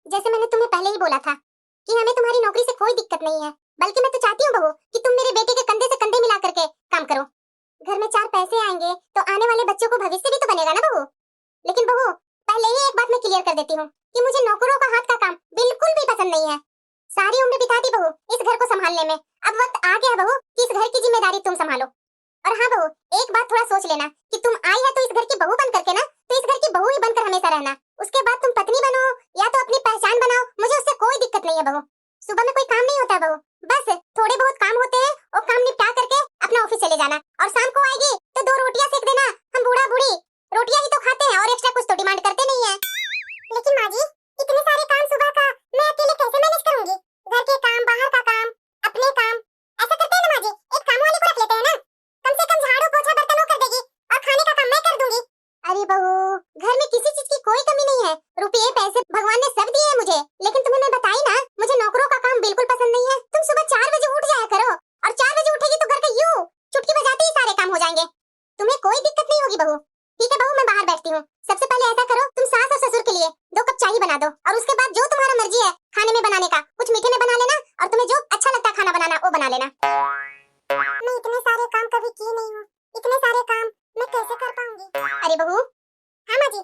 जैसे मैंने तुम्हें पहले ही बोला था कि हमें तुम्हारी नौकरी से कोई दिक्कत नहीं है, बल्कि मैं तो चाहती हूँ बहू कि तुम मेरे बेटे के कंधे से कंधे मिला करके काम करो। घर में 4 पैसे आएंगे तो आने वाले बच्चों को भविष्य भी तो बनेगा ना बहू। लेकिन बहू, पहले ही एक बात मैं क्लियर कर देती हूँ कि मुझे नौकरों का हाथ का काम बिल्कुल भी पसंद नहीं है। सारी उम्र बिता दी बहू इस घर को संभालने में, अब वक्त आ गया बहू कि इस घर की जिम्मेदारी तुम संभालो। और हाँ बहू, एक बात थोड़ा सोच लेना कि तुम आई है तो इस घर की बहू बन करके ना, तो इस घर की बहू ही बनकर हमेशा रहना। उसके बाद तुम पत्नी बनो या तो अपनी पहचान बनाओ, मुझे उससे कोई दिक्कत नहीं है बहू। सुबह में कोई काम नहीं होता बहू, बस थोड़े बहुत काम होते हैं और काम निपटा करके अपना ऑफिस चले जाना। और शाम को आएगी तो 2 रोटियां सेक देना। हम बूढ़ा बूढ़ी रोटियां ही तो खाते हैं और एक्स्ट्रा कुछ तो डिमांड करते नहीं है। लेकिन माँ जी, इतने सारे काम सुबह का मैं अकेले कैसे मैनेज करूंगी? घर के काम, बाहर का काम, अपने काम, ऐसा करते हैं ना माँ जी, एक काम वाली को रख लेते हैं ना। कम से कम झाड़ू पोछा बर्तन वो कर देगी और खाने का काम मैं कर दूंगी। अरे बहू, घर में किसी चीज की कोई कमी नहीं है। रुपये पैसे भगवान ने सब दिए हैं मुझे, लेकिन तुम्हें मैं बताई ना, मुझे नौकरों का काम बिल्कुल पसंद नहीं है। तुम सुबह 4 बजे उठ जाया करो और 4 बजे उठेगी तो घर का यूं चुटकी बजाते ही सारे काम हो जाएंगे। तुम्हें कोई दिक्कत नहीं होगी बहू। ठीक है बहू, मैं बाहर बैठती हूँ। सबसे पहले ऐसा करो, तुम सास और ससुर के लिए 2 कप चाय बना दो और उसके बाद जो तुम्हारा मर्जी है खाने में बनाने का, कुछ मीठे में बना लेना और तुम्हें जो अच्छा लगता है खाना बनाना वो बना लेना। मैं इतने सारे काम कभी किए नहीं हूँ, इतने सारे काम मैं कैसे कर पाऊंगी? अरे बहू। हाँ माँ जी।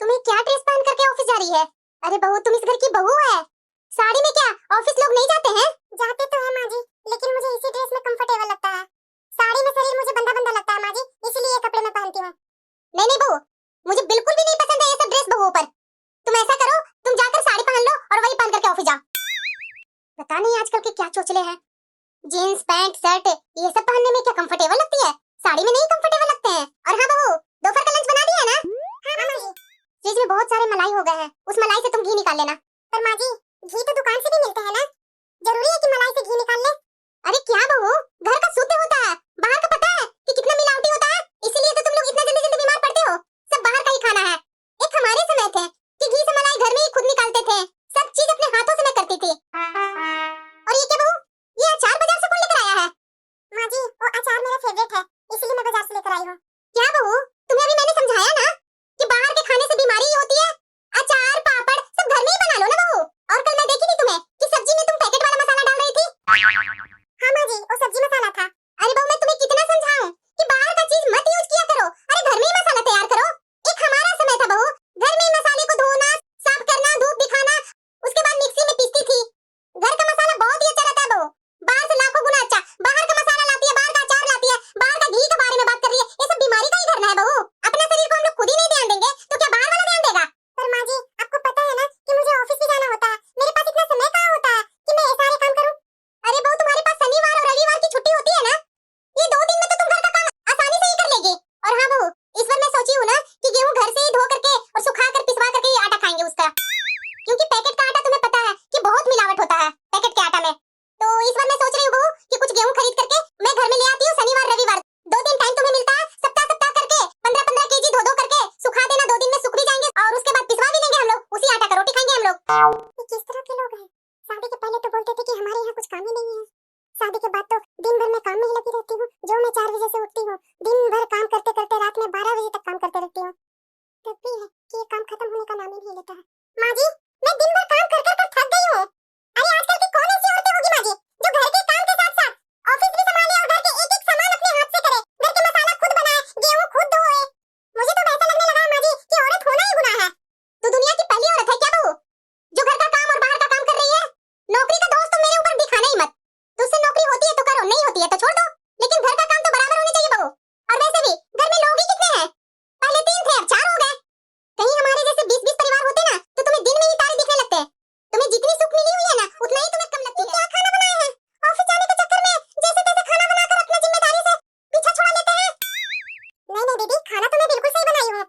तुम्हें क्या ड्रेस पहन करके ऑफिस जा रही है? अरे बहू, तुम इस घर की बहू है, साड़ी में क्या ऑफिस लोग नहीं जाते हैं? जाते तो है माँ जी, लेकिन मुझे इसी ड्रेस में कंफर्टेबल लगता है। साड़ी में शरीर मुझे बंधा बंधा लगता है माँ जी, इसलिए ये कपड़े मैं पहनती हूँ। नहीं नहीं बहू, मुझे बिल्कुल भी नहीं पसंद है ये सब ड्रेस बहू पर। तुम ऐसा करो, तुम जाकर साड़ी पहन लो और वही पहन करके ऑफिस जाओ। पता नहीं आजकल के क्या चोचले हैं, जीन्स पैंट शर्ट ये सब पहनने में क्या कंफर्टेबल लगती है, साड़ी में नहीं कंफर्टेबल लगते हैं। और हाँ बहू, दोपहर का लंच बना दिया ना? हाँ माँ जी। फ्रिज में बहुत सारे मलाई हो गए हैं, उस मलाई से तुम घी निकाल लेना। पर माँ जी, घी तो दुकान से भी मिलते हैं ना, जरूरी है कि मलाई से घी निकाल ले? अरे क्या बहू, घर का शुद्ध होता है, बाहर का पता है कि कितना मिलावटी होता है, इसीलिए तो तुम लोग इतना जल्दी जल्दी बीमार पड़ते हो। सब बाहर का ही खाना है। एक हमारे समय थे कि घी से मलाई घर में ही खुद निकालते थे, सब चीज अपने हाथों से मैं करती थी। और ये क्या बहू, ये अचार बाजार से कौन लेकर आया है? माँ जी, वो अचार मेरा फेवरेट है, इसलिए मैं बाजार से लेकर आई हूँ। क्या बहू, तुम्हें अभी मैंने समझाया ना कि बाहर के खाने से बीमारी ही होती है। अचार पापड़ सब घर में ही बना लो ना बहू। और कल मैं देखी थी तुम्हें कि सब्जी में तुम पैकेट वाला मसाला डाल रही थी। हाँ माँ जी, वो सब्जी मसाला था। अरे बहू, मैं तुम्हें कितना समझाऊं कि बाहर का चीज मत यूज किया करो, अरे घर में ही मसाला तैयार करो। एक हमारा समय था बहू, घर में ही मसाले को धोना, साफ करना, धूप दिखाना, उसके बाद मिक्सी में पीसती थी। घर का मसाला बहुत ही अच्छा रहता है बहू, बाहर से लाखों गुना अच्छा। बाहर का मसाला लाती है, बाहर का अचार लाती है, बाहर का घी के बारे में बात कर रही है, ये सब बीमारी का ही घर है बहू। अपना शरीर को हम लोग खुद ही नहीं ध्यान देंगे तो क्या बाहर वाला ध्यान देगा? पर माँ जी, आपको पता है ना कि मुझे ऑफिस भी जाना होता है, मेरे पास इतना समय कहाँ होता है कि मैं ये सारे काम करूं? अरे बहू, तुम्हारे पास शनिवार और रविवार की छुट्टी होती है ना, ये 2 दिन में तो तुम घर का काम आसानी से ही कर लेगी। और हाँ बहू, इस बार मैं सोची हूँ ना कि गेहूं घर से ही धो करके और सुखा कर पिसवा करके ही आटा खाएंगे उसका, क्योंकि पैकेट का आटा तुम्हें पता है कि बहुत मिलावट होता है पैकेट के आटा में। तो इस बार मैं सोच रही हूँ बहू कि कुछ गेहूं खरीद करके मैं घर में ले आती हूँ। शनिवार रविवार 2 दिन टाइम तुम्हें मिलता है, सप्ताह सप्ताह करके 15-15 केजी धो करके सुखा देना, 2 दिन में सूख भी जाएंगे और उसके बाद पिसवा भी लेंगे हम लोग, उसी आटा का रोटी खाएंगे हम लोग। ये किस तरह के लोग हैं? शादी के पहले तो बोलते थे कि हमारे यहाँ कुछ काम ही नहीं है, शादी के बाद तो दिन भर मैं काम में ही लगी रहती हूँ। जो मैं 4 बजे से उठती हूँ, दिन भर काम करते करते रात में 12 बजे तक काम करते रहती हूँ, तब भी है कि ये काम खत्म होने का नाम ही नहीं लेता है। माँ जी, मैं दिन भर काम कर कर थक गई हूँ। अरे आजकल की कौन ऐसी औरतें होगी माँ जी जो घर के काम के साथ साथ ऑफिस भी संभाले और घर के एक एक सामान अपने हाथ से करे, घर के मसाला खुद बनाए, गेहूं खुद धोए। मुझे तो ऐसा लगने लगा है माँ जी कि औरत होना ही गुनाह है। तू दुनिया की पहली औरत है क्या बहू जो घर का काम और बाहर का काम कर रही है? नौकरी का दोस्त तो मेरे ऊपर दिखाना ही मत। तुझसे नौकरी होती है तो करो, नहीं होती है तो छोड़ दो, लेकिन घर का काम तो बराबर होने चाहिए बहू। और वैसे भी घर में लोग ही कितने हैं? पहले 3 थे, अब 4 हो गए। कहीं हमारे जैसे 20-20 परिवार होते ना तो तुम्हें दिन में ही तारे दिखने लगते। तुम्हें जितनी सुख मिली हुई है ना उतना ही तुम्हें कम लगती है। क्या खाना बनाया है? ऑफिस जाने के चक्कर में जैसे तैसे खाना बनाकर अपनी जिम्मेदारी से पीछा छुड़ा लेते हैं। नहीं नहीं दीदी, खाना तो मैं बिल्कुल सही बनाई हूँ।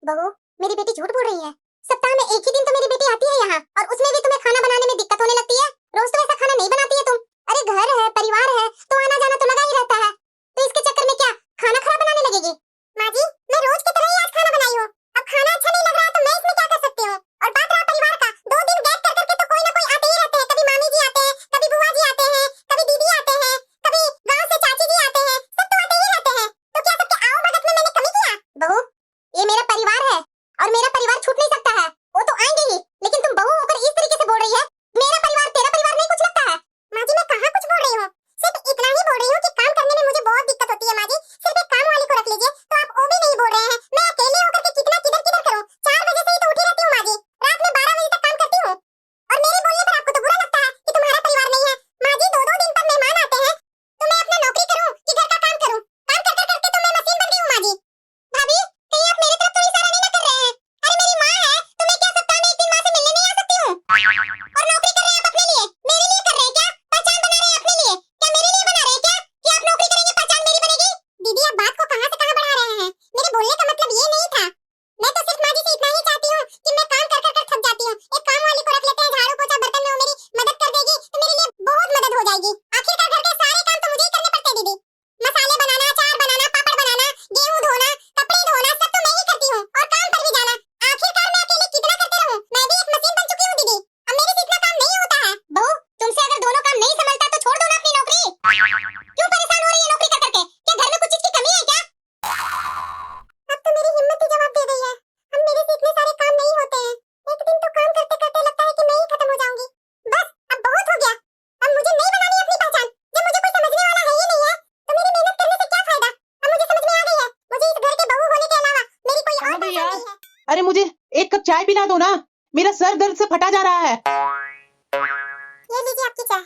बहू, मेरी बेटी झूठ बोल रही है। सप्ताह में एक ही दिन तो मेरी बेटी आती है यहाँ, और उसमें भी तुम्हें खाना बनाने में दिक्कत होने लगती है। रोज तो ऐसा खाना नहीं बनाती है तुम। अरे घर है, परिवार है तो आना जाना तो लगा ही रहता है, तो इसके चक्कर में क्या खाना खराब बनाने लगेगी? माँ जी, मैं रोज की तरह ही आज खाना बनाई हूँ, अब खाना अच्छा नहीं लग रहा है तो मैं इसमें क्या कर सकती हूँ? और बात रहा परिवार का, 2 दिन गैप कर करके तो कोई ना कोई आते ही रहते हैं। कभी मामी जी आते हैं, कभी बुआ जी आते हैं, कभी दीदी आते हैं, कभी गाँव से चाची जी आते हैं, सब तो आते ही रहते हैं। तो क्या सबके आओ भगत में मैंने कमी किया? बहू, ये मेरा परिवार है और मेरा परिवार छूट नहीं सकता है, वो तो आएंगे ही, लेकिन तुम बहू अरे मुझे एक कप चाय पिला दो ना, मेरा सर दर्द से फटा जा रहा है। ये लीजिए आपकी चाय।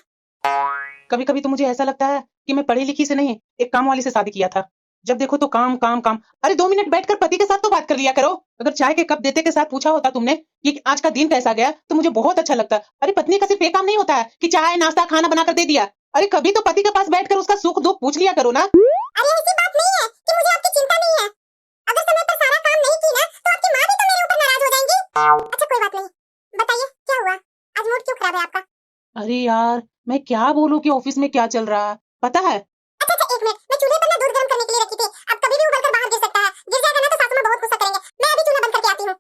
कभी कभी तो मुझे ऐसा लगता है कि मैं पढ़ी लिखी से नहीं, एक काम वाली से शादी किया था। जब देखो तो काम काम काम। अरे 2 मिनट बैठकर पति के साथ तो बात कर लिया करो। अगर चाय के कप देते के साथ पूछा होता तुमने कि आज का दिन कैसा गया, तो मुझे बहुत अच्छा लगता। अरे पत्नी का सिर्फ ये काम नहीं होता है कि चाय नाश्ता खाना बनाकर दे दिया। अरे कभी तो पति के पास बैठकर उसका सुख दुख पूछ लिया करो ना। अरे ऐसी बात नहीं है कि मुझे आपकी चिंता नहीं है। अगर समय पर सारा काम नहीं की ना तो आपकी माँ भी तो मेरे ऊपर नाराज हो जाएंगी। अच्छा कोई बात नहीं, बताइए क्या हुआ, आज मूड क्यों खराब है आपका? अरे यार मैं क्या बोलूं कि ऑफिस में क्या चल रहा है, पता है? अच्छा एक मिनट, मैं चूल्हे पर ना दूध गर्म करने के लिए रखी थी, अब कभी भी उबलकर बाहर गिर सकता है। गिर जाएगा ना तो सासू माँ बहुत गुस्सा करेंगे। मैं अभी चूल्हा बंद करके आती हूँ।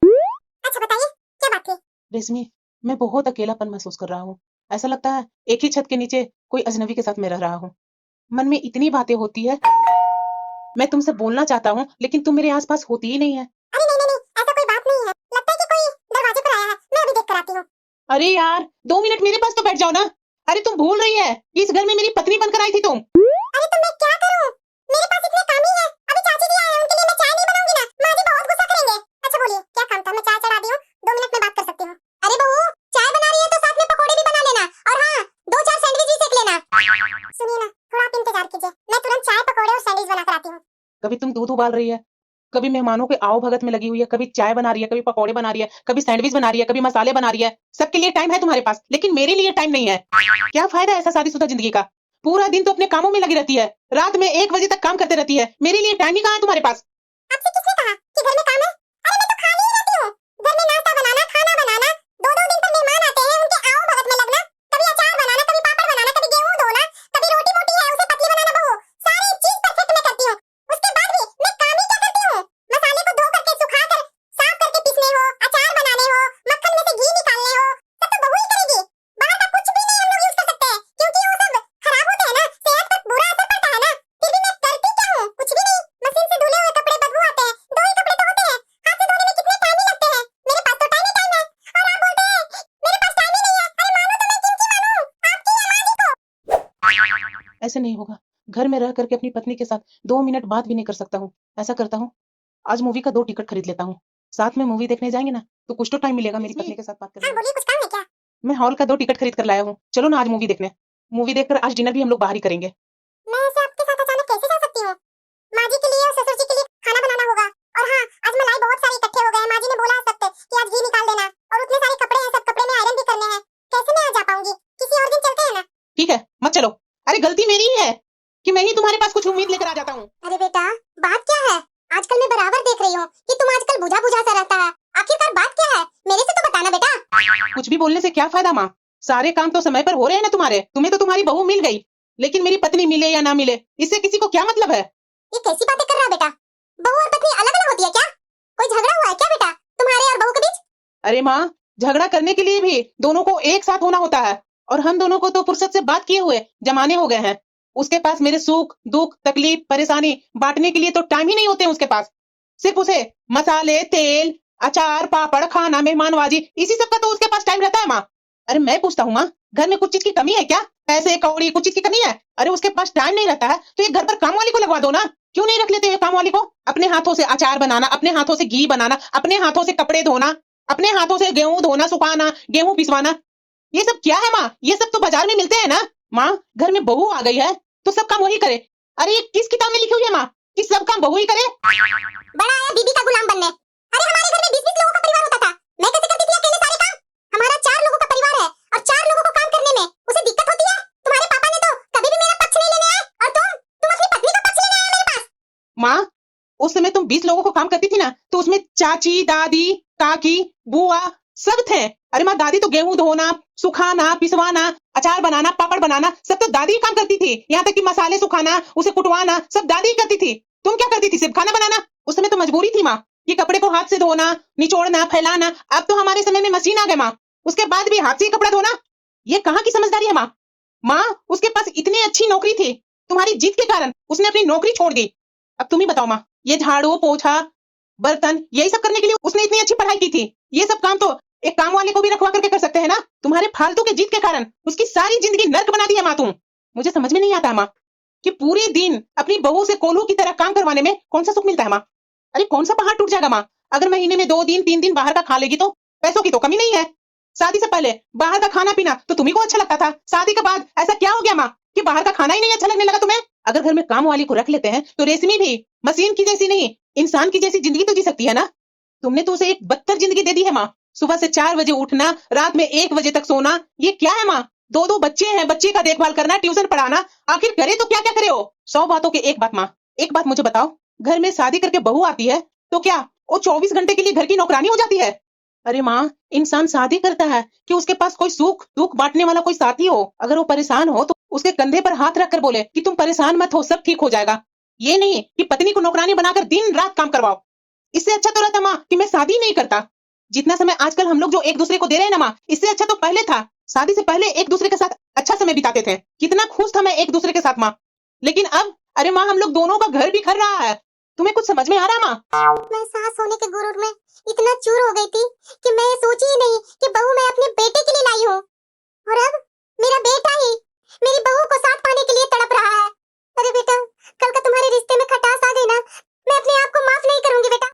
अच्छा बताइए क्या बात थी? रेशमी, मैं बहुत अकेलापन महसूस कर रहा हूँ। ऐसा लगता है एक ही छत के नीचे कोई अजनबी के साथ मैं रह रहा हूँ। मन में इतनी बातें होती है, मैं तुमसे बोलना चाहता हूँ लेकिन तुम मेरे आसपास होती ही नहीं है। अरे नहीं, ऐसा कोई बात नहीं है। लगता है कि कोई दरवाजे पर आया है। मैं अभी देख कर आती हूँ। अरे यार 2 मिनट मेरे पास तो बैठ जाओ ना। अरे तुम भूल रही है कि इस घर में मेरी पत्नी बनकर आई थी तुम। अरे तो मैं क्या करूँ, मेरे पास इतने काम ही है। अभी चाची जी आए हैं, उनके लिए मैं चाय नहीं बनाऊंगी ना, माँ जी बहुत गुस्सा करेंगे। अच्छा बोलिए क्या काम था, मैं चाय चढ़ा दी हूँ, 2 मिनट में बात कर सकती हूँ। अरे बहू चाय बना रही है तो साथ में पकौड़े भी बना लेना, और हाँ 2-4 सैंडविच भी सेक लेना। सुनिए ना, थोड़ा आप इंतजार कीजिए, मैं तुरंत चाय पकौड़े और सैंडविच बना कर आती हूँ। कभी तुम दूध उबाल रही है, कभी मेहमानों के आओ भगत में लगी हुई है, कभी चाय बना रही है, कभी पकौड़े बना रही है, कभी सैंडविच बना रही है, कभी मसाले बना रही है। सबके लिए टाइम है तुम्हारे पास, लेकिन मेरे लिए टाइम नहीं है। क्या फायदा ऐसा शादीशुदा जिंदगी का? पूरा दिन तो अपने कामों में लगी रहती है, रात में 1 बजे तक काम करते रहती है। मेरे लिए टाइम ही कहाँ है तुम्हारे पास? आपसे किसने कहा कि घर में काम है? अरे मैं तो खाली ही रहती हूँ। घर में नाश्ता बनाना, खाना बनाना, 2-2 दिन पर मेहमान आते हैं, उनके आओ भगत में लगना, कभी अचार बनाना, कभी पापड़ बनाना, कभी गेहूं धोना, कभी रोटी मोटी है उसे पतली बनाना। बहू सारी चीज परफेक्ट मैं करती हूँ। उसके बाद भी मैं काम ही क्या करती हूँ? मसाले को धो करके सुखा कर साफ करके पीसने हो, अचार बनाने हो, मक्खन में से घी निकालने हो, सब तो बहू ही करेगी। बाहर का कुछ भी नहीं हम लोग यूज कर सकते हैं, क्योंकि वो सब खराब होते हैं ना, सेहत पर बुरा असर पड़ता है ना। फिर भी मैं करती क्या हूँ? कुछ भी नहीं। मशीन से धुले हुए कपड़े बदबू आते हैं, 2 ही कपड़े तो होते हैं, हाथ से धोने में कितने टाइम ही लगते हैं। मेरे पास तो टाइम ही टाइम है, और आप बोलते हैं मेरे पास टाइम ही नहीं है। अरे मानो तो मैं किनकी मानूं, आपकी या माँ जी को? ऐसे नहीं होगा। घर में रह करके अपनी पत्नी के साथ 2 मिनट बात भी नहीं कर सकता हूँ। ऐसा करता हूँ, आज मूवी का 2 टिकट खरीद लेता हूँ। साथ में मूवी देखने जाएंगे ना, तो कुछ तो टाइम मिलेगा मेरी पत्नी के साथ बात करने हाँ का। बोलिए, कुछ काम है क्या? मैं हॉल का 2 टिकट खरीद कर लाया हूँ, चलो ना आज मूवी देखने। मूवी देखकर आज डिनर भी हम लोग बाहर ही करेंगे। मैं ऐसे आपके साथ अचानक कैसे जा सकती हूँ? माँ जी के लिए और ससुर जी के लिए खाना बनाना होगा, और हाँ आज मलाई बहुत सारे इकट्ठे हो गए हैं। माँ जी ने बोला है सबसे कि आज घी निकाल देना, और उतने सारे कपड़े हैं, सब कपड़े में आयरन भी करने हैं। कैसे मैं आज जा पाऊंगी? किसी और दिन चलते हैं ना। ठीक है मत चलो। अरे गलती मेरी ही है कि मैं ही तुम्हारे पास कुछ उम्मीद लेकर आ जाता हूँ। अरे बेटा बात क्या है? आजकल मैं बराबर देख रही हूँ कि तुम आजकल बुझा बुझा सा रहता है। आखिरकार बात क्या है, मेरे से तो बताना बेटा। कुछ भी बोलने से क्या फायदा माँ? सारे काम तो समय पर हो रहे हैं ना तुम्हारे। तुम्हें तो तुम्हारी बहू मिल गई, लेकिन मेरी पत्नी मिले या ना मिले, इससे किसी को क्या मतलब है? ये कैसी बातें कर रहा है बेटा? बहू और पत्नी अलग अलग होती है क्या? कोई झगड़ा हुआ है क्या बेटा तुम्हारे और बहू के बीच? अरे माँ, झगड़ा करने के लिए भी दोनों को एक साथ होना होता है, और हम दोनों को तो फुर्सत से बात किए हुए जमाने हो गए हैं। उसके पास मेरे सुख दुख तकलीफ परेशानी बांटने के लिए तो टाइम ही नहीं होते उसके पास। सिर्फ उसे मसाले तेल अचार पापड़ खाना मेहमानवाजी इसी सब का तो उसके पास टाइम रहता है माँ। अरे मैं पूछता हूँ माँ, घर में कुछ चीज की कमी है क्या? पैसे कौड़ी कुछ चीज की कमी है? अरे उसके पास टाइम नहीं रहता है तो ये घर पर काम वाली को लगवा दो ना। क्यों नहीं रख लेते ये काम वाली को? अपने हाथों से अचार बनाना, अपने हाथों से घी बनाना, अपने हाथों से कपड़े धोना, अपने हाथों से गेहूं धोना सुखाना गेहूं पिसवाना, ये सब क्या है माँ? ये सब तो बाजार में मिलते हैं ना। माँ घर में बहू आ गई है तो सब काम वही करे। अरे ये किस किताब में लिखी हुई है माँ कि सब काम बहू ही करे? बड़ा आया बीबी का गुलाम बनने। अरे हमारे घर में 20-20 लोगों का परिवार होता था, मैं कैसे करती थी अकेले सारे काम? हमारा 4 लोगों का परिवार है, और 4 लोगों को काम करने में उसे दिक्कत होती है। तुम्हारे पापा ने तो कभी भी मेरा पक्ष नहीं लेने आए, और तुम अपनी पत्नी का पक्ष लेने आए मेरे पास। माँ उस समय तुम 20 लोगों को काम करती थी ना, तो उसमें चाची दादी काकी बुआ सब थे। अरे माँ दादी तो गेहूं धोना सुखाना पिसवाना अचार बनाना पापड़ बनाना सब तो दादी ही काम करती थी। यहाँ तक कि मसाले सुखाना उसे कुटवाना सब दादी ही करती थी। तुम क्या करती थी? सिर्फ खाना बनाना। उस समय तो मजबूरी थी माँ, ये कपड़े को हाथ से धोना निचोड़ना फैलाना। अब तो हमारे समय में मशीन आ गए माँ, उसके बाद भी हाथ से ही कपड़ा धोना। ये कहाँ की समझदारी है माँ? माँ उसके पास इतनी अच्छी नौकरी थी, तुम्हारी जिद के कारण उसने अपनी नौकरी छोड़ दी। अब तुम ही बताओ माँ, ये झाड़ू पोछा बर्तन यही सब करने के लिए उसने इतनी अच्छी पढ़ाई की थी। ये सब काम तो एक काम वाले को भी रखवा करके कर सकते हैं ना। तुम्हारे फालतू के जिद के कारण उसकी सारी जिंदगी नर्क बना दी है माँ तुम। मुझे समझ में नहीं आता है माँ कि पूरे दिन अपनी बहू से कोल्हू की तरह काम करवाने में कौन सा सुख मिलता है माँ। अरे कौन सा पहाड़ टूट जाएगा माँ अगर महीने में 2 दिन 3 दिन बाहर का खा लेगी तो पैसों की तो कमी नहीं है। शादी से पहले बाहर का खाना पीना तो तुम्ही को अच्छा लगता था, शादी के बाद ऐसा क्या हो गया माँ कि बाहर का खाना ही नहीं अच्छा लगने लगा तुम्हें? अगर घर में काम वाली को रख लेते हैं तो रेशमी भी मशीन की जैसी नहीं, इंसान की जैसी जिंदगी तो जी सकती है ना। तुमने तो उसे एक बदतर जिंदगी दे दी है माँ। सुबह से 4 बजे उठना, रात में 1 बजे तक सोना, ये क्या है माँ? 2 बच्चे हैं, बच्चे का देखभाल करना, ट्यूशन पढ़ाना, आखिर करे तो क्या क्या करे हो? 100 बातों की एक बात माँ, एक बात मुझे बताओ, घर में शादी करके बहू आती है तो क्या वो 24 घंटे के लिए घर की नौकरानी हो जाती है? अरे माँ, इंसान शादी करता है कि उसके पास कोई सुख दुख बांटने वाला कोई साथी हो। अगर वो परेशान हो तो उसके कंधे पर हाथ रखकर बोले कि तुम परेशान मत हो, सब ठीक हो जाएगा। ये नहीं कि पत्नी को नौकरानी बनाकर दिन रात काम करवाओ। इससे अच्छा तो रहता माँ कि मैं शादी नहीं करता। जितना समय आजकल हम लोग जो एक दूसरे को दे रहे हैं ना माँ, इससे अच्छा तो पहले था। शादी से पहले एक दूसरे के साथ अच्छा समय बिताते थे, कितना खुश था मैं एक दूसरे के साथ माँ। लेकिन अब अरे माँ, हम लोग दोनों का घर बिखर रहा है। तुम्हें कुछ समझ में आ रहा माँ? मैं सास होने के गुरूर में इतना चूर हो गई थी कि मैं ये सोची ही नहीं